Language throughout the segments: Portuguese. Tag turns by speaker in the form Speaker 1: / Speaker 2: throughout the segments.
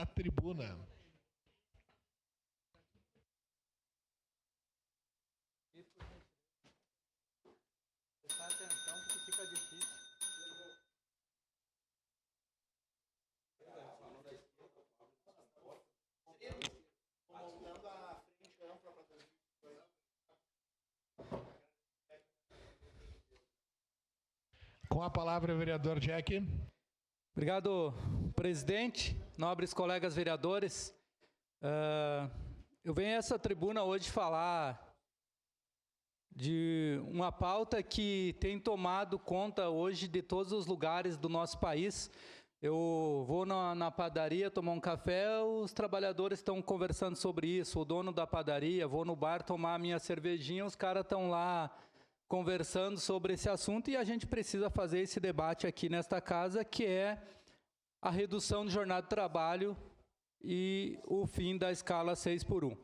Speaker 1: da tribuna.
Speaker 2: Prestar atenção porque fica difícil.
Speaker 3: Montando a frente ampla para
Speaker 1: Com a palavra, o vereador Jack.
Speaker 2: Obrigado, presidente, nobres colegas vereadores. Eu venho a essa tribuna hoje falar de uma pauta que tem tomado conta hoje de todos os lugares do nosso país. Eu vou na padaria tomar um café, os trabalhadores estão conversando sobre isso, o dono da padaria, vou no bar tomar a minha cervejinha, os caras estão lá conversando sobre esse assunto e a gente precisa fazer esse debate aqui nesta casa, que é a redução de jornada de trabalho e o fim da escala 6x1.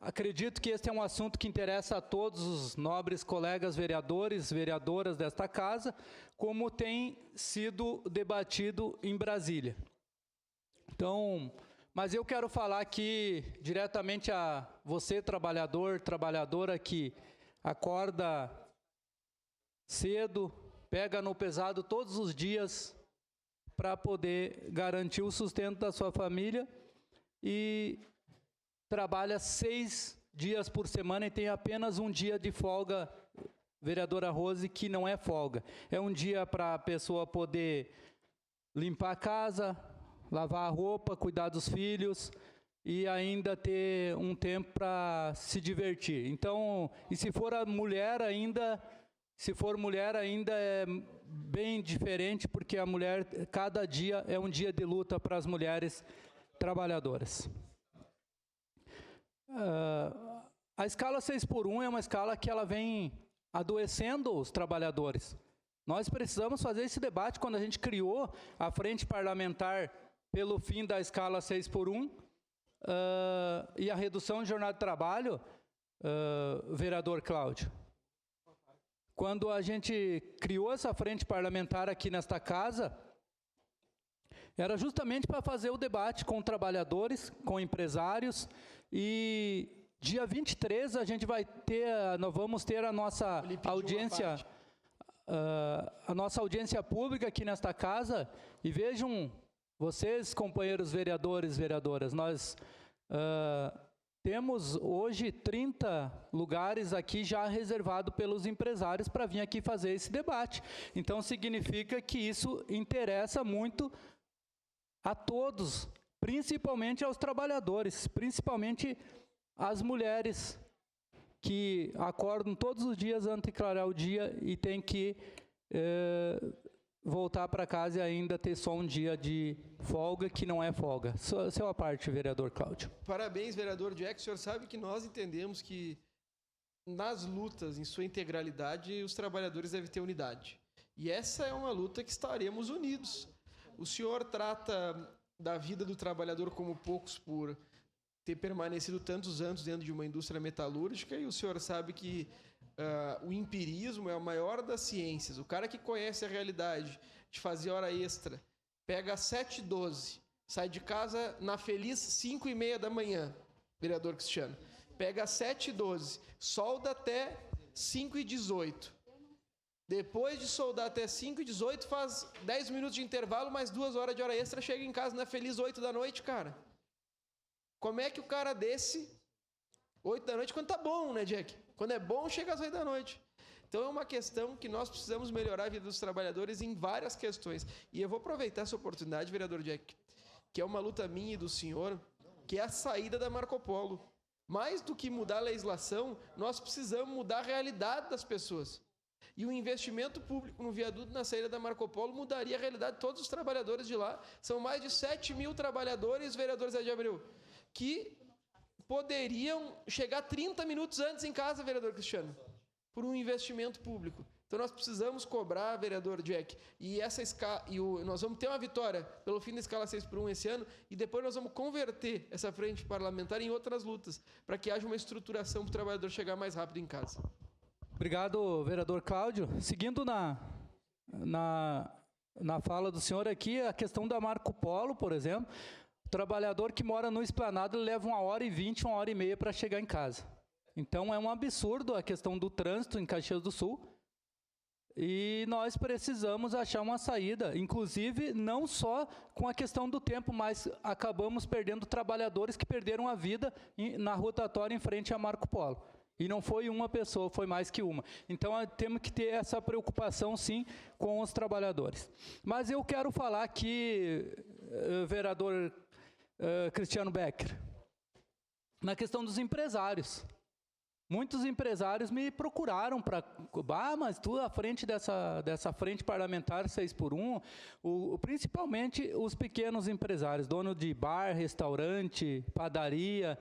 Speaker 2: Acredito que este é um assunto que interessa a todos os nobres colegas vereadores, vereadoras desta casa, como tem sido debatido em Brasília. Então, mas eu quero falar aqui diretamente a você, trabalhador, trabalhadora que acorda cedo, pega no pesado todos os dias para poder garantir o sustento da sua família e trabalha 6 dias por semana e tem apenas um dia de folga, vereadora Rose, que não é folga. É um dia para a pessoa poder limpar a casa, lavar a roupa, cuidar dos filhos e ainda ter um tempo para se divertir. Então, e se for a mulher ainda, é bem diferente, porque a mulher, cada dia é um dia de luta para as mulheres trabalhadoras. A escala 6x1 é uma escala que ela vem adoecendo os trabalhadores. Nós precisamos fazer esse debate. Quando a gente criou a frente parlamentar pelo fim da escala 6x1 e a redução de jornada de trabalho, vereador Cláudio, quando a gente criou essa frente parlamentar aqui nesta casa, era justamente para fazer o debate com trabalhadores, com empresários, e dia 23 nós vamos ter a nossa audiência, a nossa audiência pública aqui nesta casa, e vejam vocês, companheiros vereadores, vereadoras, nós temos hoje 30 lugares aqui já reservados pelos empresários para vir aqui fazer esse debate. Então significa que isso interessa muito a todos, principalmente aos trabalhadores, principalmente às mulheres que acordam todos os dias antes de clarear o dia e tem que voltar para casa e ainda ter só um dia de folga, que não é folga. Sua parte, vereador Cláudio.
Speaker 3: Parabéns, vereador Jack. O senhor sabe que nós entendemos que nas lutas, em sua integralidade, os trabalhadores devem ter unidade. E essa é uma luta que estaremos unidos. O senhor trata da vida do trabalhador como poucos por ter permanecido tantos anos dentro de uma indústria metalúrgica, e o senhor sabe que o empirismo é a maior das ciências. O cara que conhece a realidade de fazer hora extra, pega às 7h12, sai de casa na feliz 5h30 da manhã, vereador Cristiano, pega às 7h12, solda até 5h18. Depois de soldar até 5h18, faz 10 minutos de intervalo, mais 2 horas de hora extra, chega em casa na feliz 8 da noite, cara. Como é que o cara desse 8 da noite, quando tá bom, né, Jack? Quando é bom, chega às 8 da noite. Então é uma questão que nós precisamos melhorar a vida dos trabalhadores em várias questões. E eu vou aproveitar essa oportunidade, vereador Jack, que é uma luta minha e do senhor, que é a saída da Marco Polo. Mais do que mudar a legislação, nós precisamos mudar a realidade das pessoas. E o investimento público no viaduto na saída da Marco Polo mudaria a realidade de todos os trabalhadores de lá. São mais de 7 mil trabalhadores, vereador Zé de Abreu, que poderiam chegar 30 minutos antes em casa, vereador Cristiano, por um investimento público. Então nós precisamos cobrar, vereador Jack, e nós vamos ter uma vitória pelo fim da escala 6x1 esse ano, e depois nós vamos converter essa frente parlamentar em outras lutas, para que haja uma estruturação para o trabalhador chegar mais rápido em casa.
Speaker 2: Obrigado, vereador Cláudio. Seguindo na na fala do senhor aqui, a questão da Marco Polo, por exemplo. O trabalhador que mora no Esplanada leva 1h20, 1h30 para chegar em casa. Então, é um absurdo a questão do trânsito em Caxias do Sul. E nós precisamos achar uma saída, inclusive não só com a questão do tempo, mas acabamos perdendo trabalhadores que perderam a vida na rotatória em frente a Marco Polo. E não foi uma pessoa, foi mais que uma. Então, temos que ter essa preocupação, sim, com os trabalhadores. Mas eu quero falar aqui, vereador Cristiano Becker, na questão dos empresários. Muitos empresários me procuraram para... mas tu à frente dessa frente parlamentar 6x1, principalmente os pequenos empresários, dono de bar, restaurante, padaria,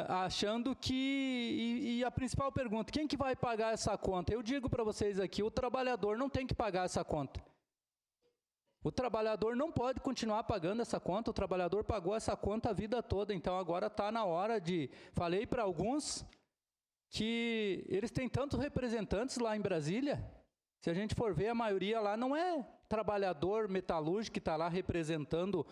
Speaker 2: achando que... E a principal pergunta, quem que vai pagar essa conta? Eu digo para vocês aqui, o trabalhador não tem que pagar essa conta. O trabalhador não pode continuar pagando essa conta, o trabalhador pagou essa conta a vida toda, então agora está na hora de... Falei para alguns que eles têm tantos representantes lá em Brasília, se a gente for ver, a maioria lá não é trabalhador metalúrgico que está lá representando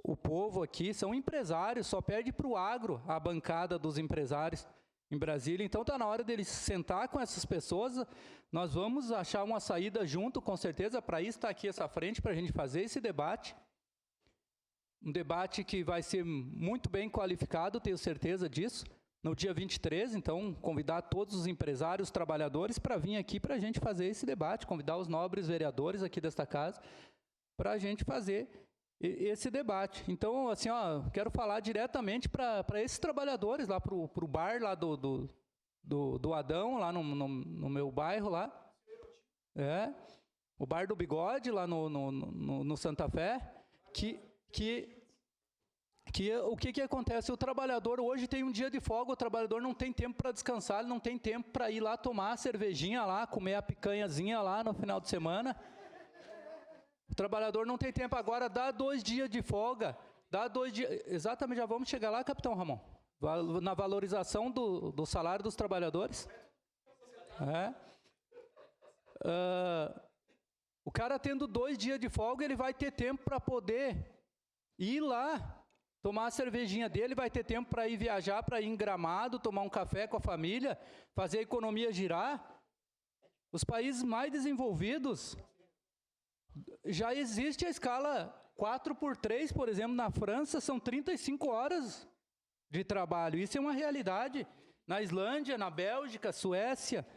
Speaker 2: o povo aqui, são empresários, só perde para o agro a bancada dos empresários em Brasília. Então está na hora deles sentar com essas pessoas. Nós vamos achar uma saída junto, com certeza. Para isso está aqui essa frente, para a gente fazer esse debate. Um debate que vai ser muito bem qualificado, tenho certeza disso, no dia 23. Então, convidar todos os empresários, trabalhadores, para vir aqui para a gente fazer esse debate, convidar os nobres vereadores aqui desta casa, para a gente fazer esse debate. Então, assim, quero falar diretamente para esses trabalhadores, lá para o bar lá do Adão, lá no meu bairro lá. O bar do Bigode, lá no Santa Fé, o que acontece? O trabalhador hoje tem um dia de folga, o trabalhador não tem tempo para descansar, ele não tem tempo para ir lá tomar a cervejinha lá, comer a picanhazinha lá no final de semana. O trabalhador não tem tempo agora, dá 2 dias de folga, dá 2 dias... Exatamente, já vamos chegar lá, capitão Ramon, na valorização do salário dos trabalhadores. O cara tendo 2 dias de folga, ele vai ter tempo para poder ir lá, tomar a cervejinha dele, vai ter tempo para ir viajar, para ir em Gramado, tomar um café com a família, fazer a economia girar. Os países mais desenvolvidos... Já existe a escala 4x3, por exemplo, na França, são 35 horas de trabalho. Isso é uma realidade. Na Islândia, na Bélgica, Suécia,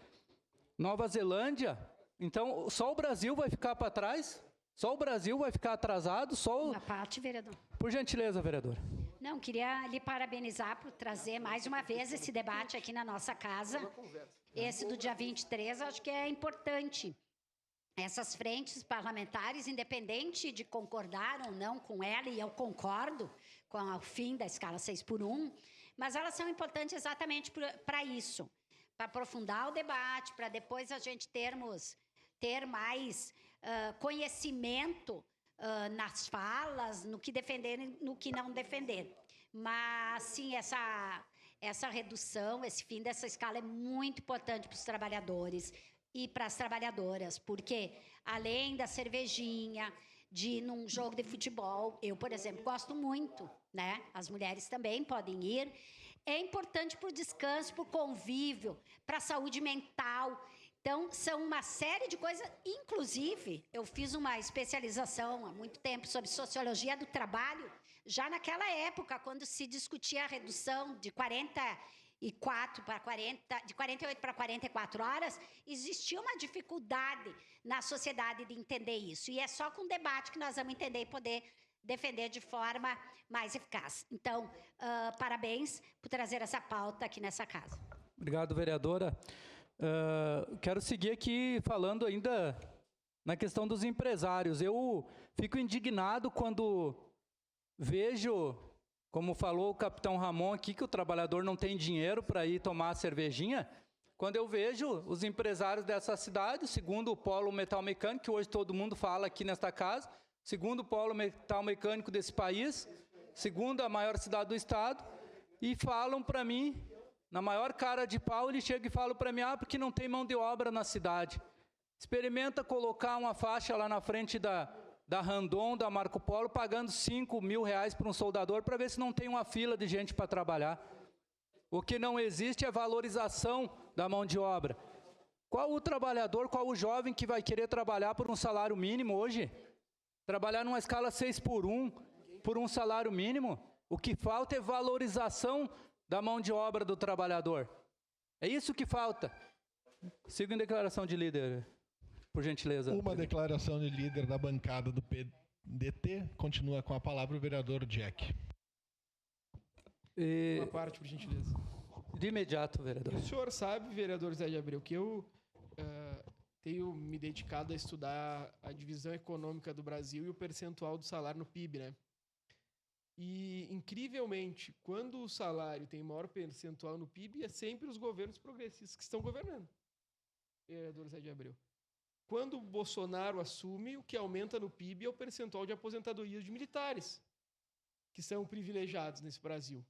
Speaker 2: Nova Zelândia. Então, só o Brasil vai ficar para trás? Só o Brasil vai ficar atrasado?
Speaker 4: Uma parte, vereador.
Speaker 2: Por gentileza, vereadora.
Speaker 4: Não, queria lhe parabenizar por trazer mais uma vez esse debate aqui na nossa casa. Esse do dia 23, acho que é importante. Essas frentes parlamentares, independente de concordar ou não com ela, e eu concordo com o fim da escala 6x1, mas elas são importantes exatamente para isso, para aprofundar o debate, para depois a gente ter mais conhecimento nas falas, no que defender e no que não defender. Mas, sim, essa redução, esse fim dessa escala é muito importante para os trabalhadores e para as trabalhadoras, porque além da cervejinha, de ir num jogo de futebol, eu, por exemplo, gosto muito, né? As mulheres também podem ir. É importante para o descanso, para o convívio, para a saúde mental. Então, são uma série de coisas. Inclusive, eu fiz uma especialização há muito tempo sobre sociologia do trabalho, já naquela época, quando se discutia a redução de 48 para 44 horas, existia uma dificuldade na sociedade de entender isso. E é só com debate que nós vamos entender e poder defender de forma mais eficaz. Então, parabéns por trazer essa pauta aqui nessa casa.
Speaker 2: Obrigado, vereadora. Quero seguir aqui falando ainda na questão dos empresários. Eu fico indignado quando vejo, como falou o capitão Ramon aqui, que o trabalhador não tem dinheiro para ir tomar a cervejinha. Quando eu vejo os empresários dessa cidade, segundo o polo metal mecânico, que hoje todo mundo fala aqui nesta casa, segundo o polo metal mecânico desse país, segundo a maior cidade do estado, e falam para mim, na maior cara de pau, ele chega e fala para mim, porque não tem mão de obra na cidade. Experimenta colocar uma faixa lá na frente da Randon, da Marco Polo, pagando R$5.000 para um soldador, para ver se não tem uma fila de gente para trabalhar. O que não existe é valorização da mão de obra. Qual o trabalhador, qual o jovem que vai querer trabalhar por um salário mínimo hoje? Trabalhar numa escala 6x1, por um salário mínimo? O que falta é valorização da mão de obra do trabalhador. É isso que falta. Siga em declaração de líder, por gentileza.
Speaker 1: Uma declaração de líder da bancada do PDT. Continua com a palavra o vereador Jack.
Speaker 3: Uma parte, por gentileza.
Speaker 2: De imediato, vereador.
Speaker 3: O senhor sabe, vereador Zé de Abreu, que eu tenho me dedicado a estudar a divisão econômica do Brasil e o percentual do salário no PIB, né? E, incrivelmente, quando o salário tem maior percentual no PIB, é sempre os governos progressistas que estão governando. Vereador Zé de Abreu. Quando o Bolsonaro assume, o que aumenta no PIB é o percentual de aposentadorias de militares, que são privilegiados nesse Brasil.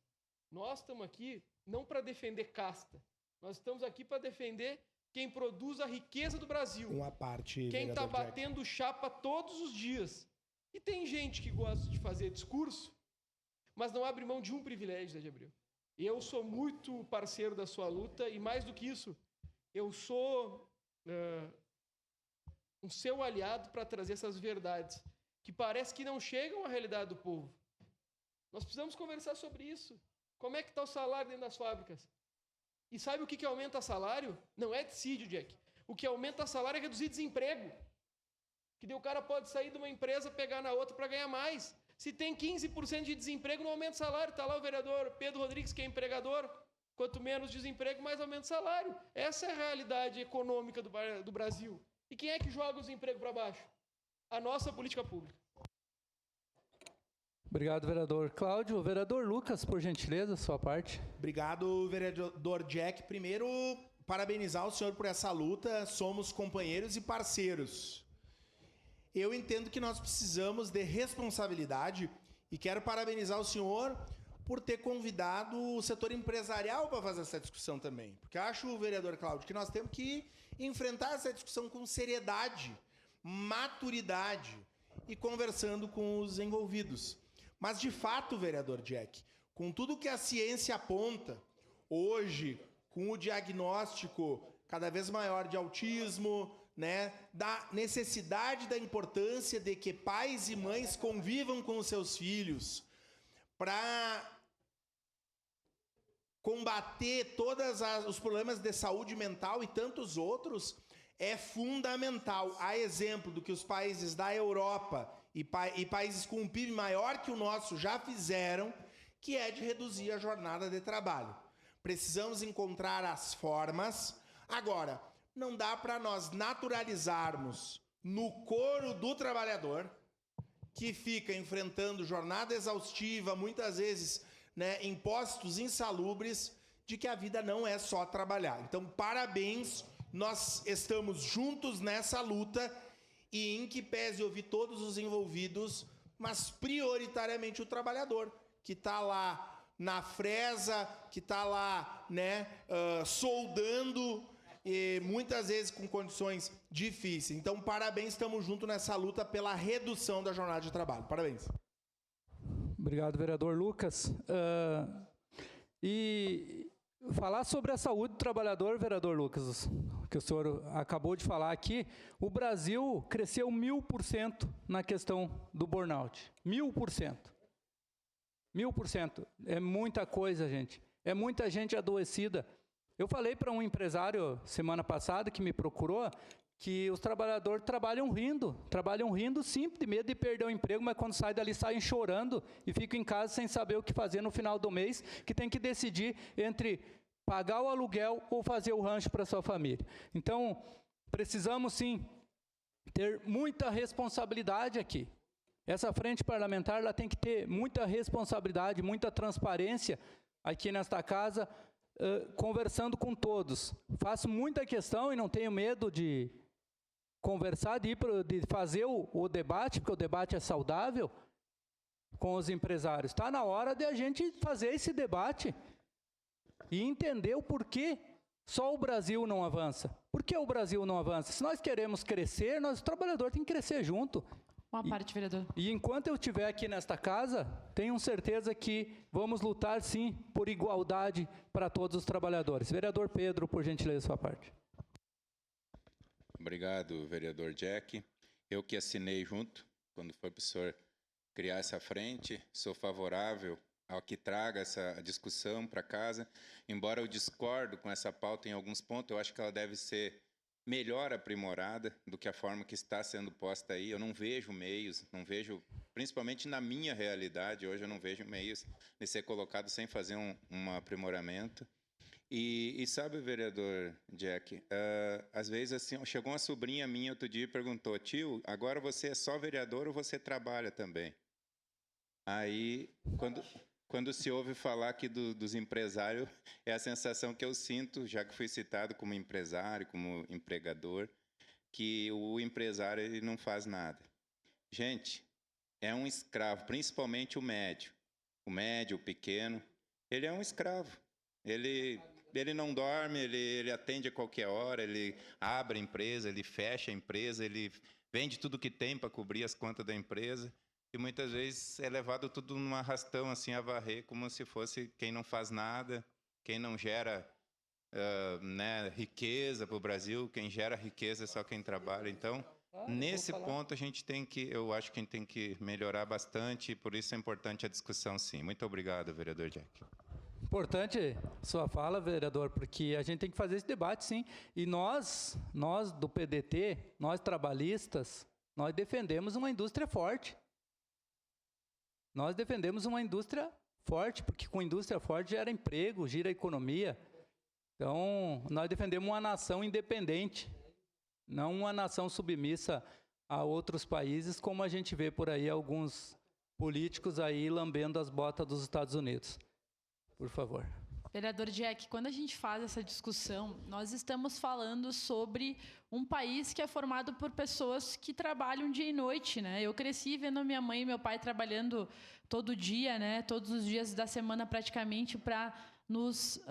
Speaker 3: Nós estamos aqui não para defender casta, nós estamos aqui para defender quem produz a riqueza do Brasil.
Speaker 5: Uma parte,
Speaker 3: quem está
Speaker 5: vereador
Speaker 3: batendo chapa todos os dias. E tem gente que gosta de fazer discurso, mas não abre mão de um privilégio, Zé de Abreu. Eu sou muito parceiro da sua luta e, mais do que isso, eu sou um seu aliado para trazer essas verdades, que parece que não chegam à realidade do povo. Nós precisamos conversar sobre isso. Como é que está o salário dentro das fábricas? E sabe o que aumenta salário? Não é dissídio, Jack. O que aumenta salário é reduzir desemprego. Que daí o cara pode sair de uma empresa, pegar na outra para ganhar mais. Se tem 15% de desemprego, não aumenta o salário. Está lá o vereador Pedro Rodrigues, que é empregador. Quanto menos desemprego, mais aumenta o salário. Essa é a realidade econômica do Brasil. E quem é que joga o desemprego para baixo? A nossa política pública.
Speaker 2: Obrigado, vereador Cláudio. Vereador Lucas, por gentileza, sua parte.
Speaker 5: Obrigado, vereador Jack. Primeiro, parabenizar o senhor por essa luta. Somos companheiros e parceiros. Eu entendo que nós precisamos de responsabilidade e quero parabenizar o senhor por ter convidado o setor empresarial para fazer essa discussão também. Porque acho, vereador Cláudio, que nós temos que enfrentar essa discussão com seriedade, maturidade e conversando com os envolvidos. Mas, de fato, vereador Jack, com tudo que a ciência aponta, hoje, com o diagnóstico cada vez maior de autismo, né, da necessidade, da importância de que pais e mães convivam com os seus filhos para combater todos os problemas de saúde mental e tantos outros, é fundamental. A exemplo do que os países da Europa e países com um PIB maior que o nosso já fizeram, que é de reduzir a jornada de trabalho. Precisamos encontrar as formas. Agora, não dá para nós naturalizarmos no coro do trabalhador, que fica enfrentando jornada exaustiva, muitas vezes, né, impostos insalubres, de que a vida não é só trabalhar. Então, parabéns, nós estamos juntos nessa luta e em que pese ouvir todos os envolvidos, mas prioritariamente o trabalhador, que está lá na fresa, que está lá, né, soldando, e muitas vezes com condições difíceis. Então, parabéns, estamos juntos nessa luta pela redução da jornada de trabalho. Parabéns.
Speaker 2: Obrigado, vereador Lucas. E falar sobre a saúde do trabalhador, vereador Lucas, que o senhor acabou de falar aqui, o Brasil cresceu 1000% na questão do burnout. 1000%. 1000%. É muita coisa, gente. É muita gente adoecida. Eu falei para um empresário semana passada que me procurou que os trabalhadores trabalham rindo sim, de medo de perder o emprego, mas quando sai dali saem chorando e ficam em casa sem saber o que fazer no final do mês, que tem que decidir entre pagar o aluguel ou fazer o rancho para sua família. Então, precisamos sim ter muita responsabilidade aqui. Essa frente parlamentar ela tem que ter muita responsabilidade, muita transparência aqui nesta casa, conversando com todos. Faço muita questão e não tenho medo de conversar, de fazer o debate, porque o debate é saudável com os empresários. Está na hora de a gente fazer esse debate e entender o porquê Só o Brasil não avança. Por que o Brasil não avança? Se nós queremos crescer, o trabalhador tem que crescer junto.
Speaker 6: Uma parte, vereador.
Speaker 2: E enquanto eu estiver aqui nesta casa, tenho certeza que vamos lutar, sim, por igualdade para todos os trabalhadores. Vereador Pedro, por gentileza, sua parte.
Speaker 7: Obrigado, vereador Jack. Eu que assinei junto, quando foi para o senhor criar essa frente, sou favorável ao que traga essa discussão para casa. Embora eu discordo com essa pauta em alguns pontos, eu acho que ela deve ser melhor aprimorada do que a forma que está sendo posta aí. Eu não vejo meios, não vejo, principalmente na minha realidade, hoje eu não vejo meios de ser colocado sem fazer um aprimoramento. E sabe, vereador Jack, às vezes assim, chegou uma sobrinha minha outro dia e perguntou: tio, agora você é só vereador ou você trabalha também? Aí, quando se ouve falar aqui dos empresários, é a sensação que eu sinto, já que fui citado como empresário, como empregador, que o empresário ele não faz nada. Gente, é um escravo, principalmente o médio, o pequeno, ele é um escravo. Ele não dorme, ele atende a qualquer hora, ele abre a empresa, ele fecha a empresa, ele vende tudo que tem para cobrir as contas da empresa. E muitas vezes é levado tudo num arrastão, assim, a varrer, como se fosse quem não faz nada, quem não gera riqueza para o Brasil, quem gera riqueza é só quem trabalha. Então, nesse ponto, eu acho que a gente tem que melhorar bastante, e por isso é importante a discussão, sim. Muito obrigado, vereador Jack.
Speaker 2: Importante sua fala, vereador, porque a gente tem que fazer esse debate, sim. E nós do PDT, nós trabalhistas, nós defendemos uma indústria forte. Nós defendemos uma indústria forte, porque com indústria forte gera emprego, gira a economia. Então, nós defendemos uma nação independente, não uma nação submissa a outros países, como a gente vê por aí alguns políticos aí lambendo as botas dos Estados Unidos. Por favor.
Speaker 6: Vereador Jack, quando a gente faz essa discussão, nós estamos falando sobre um país que é formado por pessoas que trabalham dia e noite, né? Eu cresci vendo minha mãe e meu pai trabalhando todo dia, né? Todos os dias da semana praticamente para nos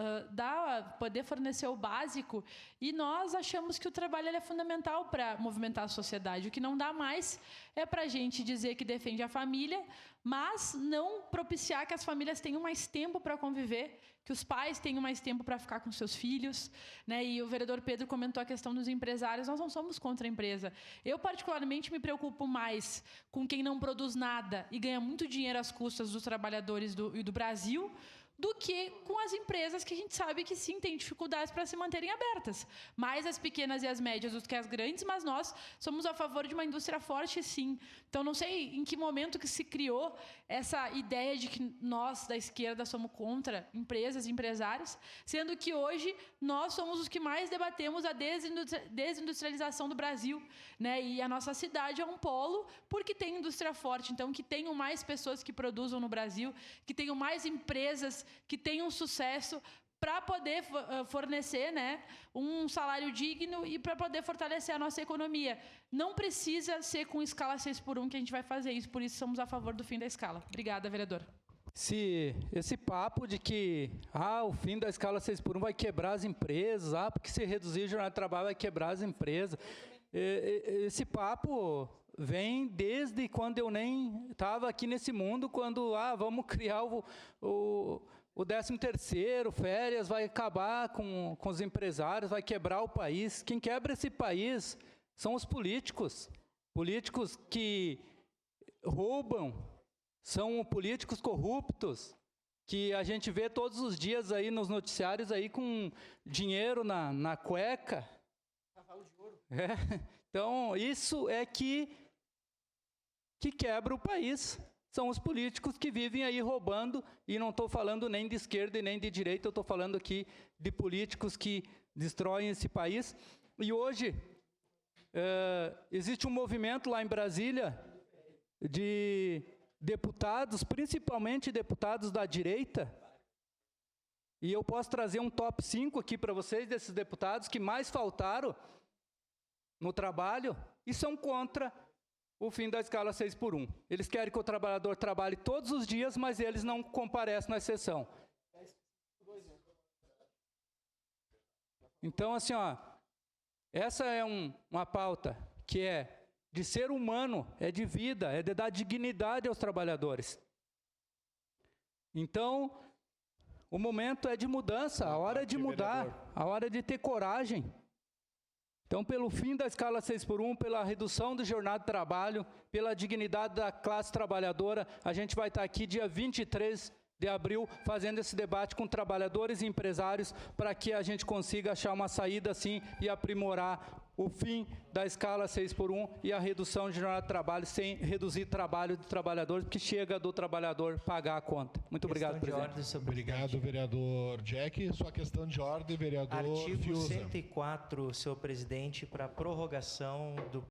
Speaker 6: poder fornecer o básico, e nós achamos que o trabalho é fundamental para movimentar a sociedade. O que não dá mais é para a gente dizer que defende a família, mas não propiciar que as famílias tenham mais tempo para conviver, que os pais tenham mais tempo para ficar com seus filhos, né? E o vereador Pedro comentou a questão dos empresários. Nós não somos contra a empresa. Eu, particularmente, me preocupo mais com quem não produz nada e ganha muito dinheiro às custas dos trabalhadores do Brasil, do que com as empresas que a gente sabe que sim, tem dificuldades para se manterem abertas. Mais as pequenas e as médias do que as grandes, mas nós somos a favor de uma indústria forte, sim. Então, não sei em que momento que se criou essa ideia de que nós, da esquerda, somos contra empresas e empresários, sendo que hoje nós somos os que mais debatemos a desindustrialização do Brasil, né? E a nossa cidade é um polo porque tem indústria forte. Então, que tenham mais pessoas que produzam no Brasil, que tenham mais empresas que tenham sucesso para poder fornecer, né, um salário digno e para poder fortalecer a nossa economia. Não precisa ser com escala 6x1 que a gente vai fazer isso, por isso somos a favor do fim da escala. Obrigada, vereador.
Speaker 2: Esse papo de que o fim da escala 6x1 vai quebrar as empresas, porque se reduzir a jornada de trabalho vai quebrar as empresas, esse papo vem desde quando eu nem estava aqui nesse mundo, quando vamos criar o 13º, férias, vai acabar com os empresários, vai quebrar o país. Quem quebra esse país são os políticos. Políticos que roubam, são políticos corruptos, que a gente vê todos os dias aí nos noticiários aí com dinheiro na cueca. Então, isso é que quebra o país. São os políticos que vivem aí roubando, e não estou falando nem de esquerda e nem de direita, eu estou falando aqui de políticos que destroem esse país. E hoje, existe um movimento lá em Brasília de deputados, principalmente deputados da direita, e eu posso trazer um top 5 aqui para vocês, desses deputados que mais faltaram no trabalho, e são contra o fim da escala 6x1. Eles querem que o trabalhador trabalhe todos os dias, mas eles não comparecem na sessão. Então, assim, ó, essa é uma pauta que é de ser humano, é de vida, é de dar dignidade aos trabalhadores. Então, o momento é de mudança, a hora é de mudar, a hora é de ter coragem. Então, pelo fim da escala 6x1, pela redução da jornada de trabalho, pela dignidade da classe trabalhadora, a gente vai estar aqui dia 23 de abril fazendo esse debate com trabalhadores e empresários para que a gente consiga achar uma saída assim e aprimorar o fim da escala 6x1 e a redução de jornada de trabalho sem reduzir trabalho de trabalhadores, porque chega do trabalhador pagar a conta. Muito obrigado, presidente.
Speaker 1: Obrigado, vereador Jack. Sua questão de ordem, vereador
Speaker 8: Artigo
Speaker 1: Fiuza.
Speaker 8: 104, senhor presidente, para prorrogação do